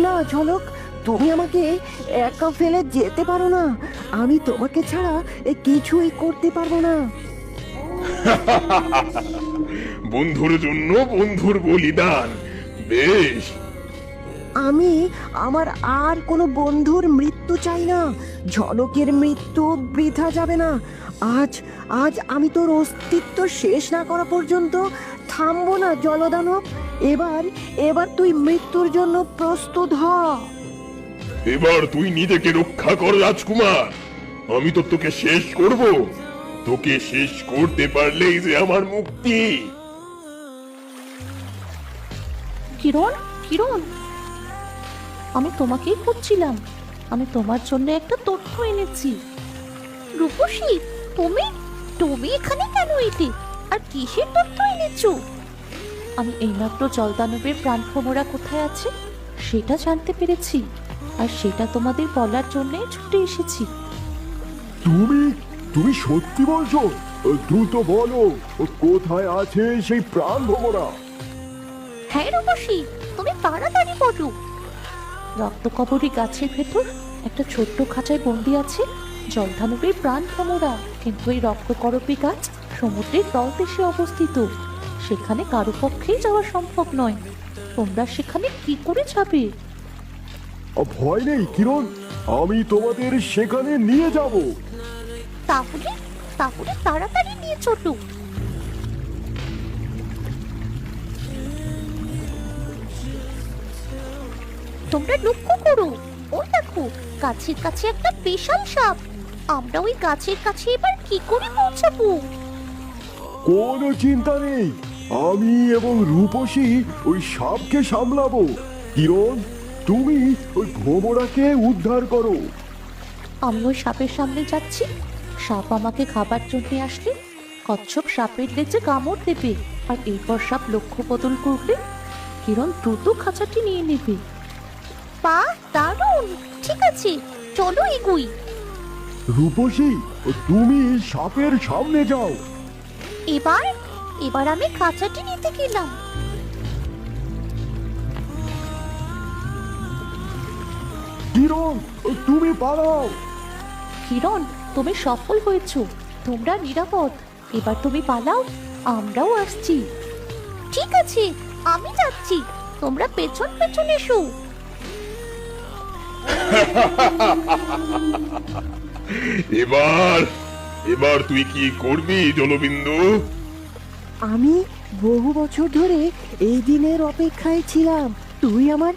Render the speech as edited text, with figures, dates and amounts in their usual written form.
না ঝলক, তুমি আমাকে একা ফেলে যেতে পারো না। আমি তোমাকে ছাড়া কিছুই করতে পারবো না। বন্ধুর জন্য বন্ধুর বলিদান, বেশ। আমি আমার আর কোনো বন্ধুর মৃত্যু চাই না। ঝলকের মৃত্যু বৃথা যাবে না। আজ আজ আমি তোর অস্তিত্ব শেষ না করা পর্যন্ত থামবো না জলদানব। এবার এবার তুই মৃত্যুর জন্য প্রস্তুত হ। এবার তুই নিজেকে রক্ষা কর রাজকুমার, আমি তো তোকে শেষ করব। তোকে শেষ করতে পারলেই যে আমার মুক্তি। কিরণ, কিরণ, আমি তোমাকেই খুঁজছিলাম। আমি তোমার জন্য একটা তথ্য এনেছি। রূপসী, তুমি তুমি এখানে কেন এলে? আর কিসের তথ্য এনেছো? আমি এইমাত্র জলদানবের প্রাণভ্রমরা কোথায় আছে সেটা জানতে পেরেছি, আর সেটা তোমাদের বলার জন্যই ছুটে এসেছি। তুমি তুমি সত্যি বলছো? দ্রুত বলো, কোথায় আছে সেই প্রাণ ভোমরা? হ্যাঁ রূপসী, তুমি তাড়াতাড়ি বলো। রক্তকবরী গাছের ভেতর একটা ছোট্ট খাঁচায় বন্দি আছে জলধানবের প্রাণ ভ্রমরা। কিন্তু এই রক্তকরপী গাছ সমুদ্রের তলদেশে অবস্থিত। সেখানে কারো পক্ষেই যাওয়া সম্ভব নয়। তোমরা সেখানে কি করে যাবে? ভয় নেই কিরণ, আমি তোমাদের সেখানে নিয়ে যাব। তাহলে তাহলে তাড়াতাড়ি নিয়ে চলো। তোমরা লক্ষ্য করো, ওই দেখো গাছের কাছে একটা বিশাল সাপ। আমরা ওই গাছের কাছে এবার কি করে পৌঁছাবো? কোনো চিন্তা নেই, আমি এবং রূপসী ওই সাপকে সামলাবো। কিরণ, তুমি ওই ভোমরাকে উদ্ধার করো। আমি ওই সাপের সামনে যাচ্ছি। সাপ আমাকে খাবার জন্য আসলে কচ্ছপ সাপের লেজে কামড় দেবে, আর এরপর সাপ লক্ষ্য বদল করবে। কিরণ দ্রুত খাঁচাটি নিয়ে নেবে। পা দারুণ, ঠিক আছে, চলো এগুই। রূপসী, তুমি সাপের সামনে যাও। এবার এবার আমি খাঁচাটি নিতে গেলাম। কিরণ, তুমি পালাও। কিরণ, তুমি সফল হয়েছো, তোমরা নিরাপদ। এবার তুমি পালাও, আমরাও আসছি। ঠিক আছে, আমি যাচ্ছি, তোমরা পেছন পেছন এসো। এবার এবার তুই কি করবি জলবিন্দু? আমি বহু বছর ধরে এই দিনের অপেক্ষায় ছিলাম। তুই আমার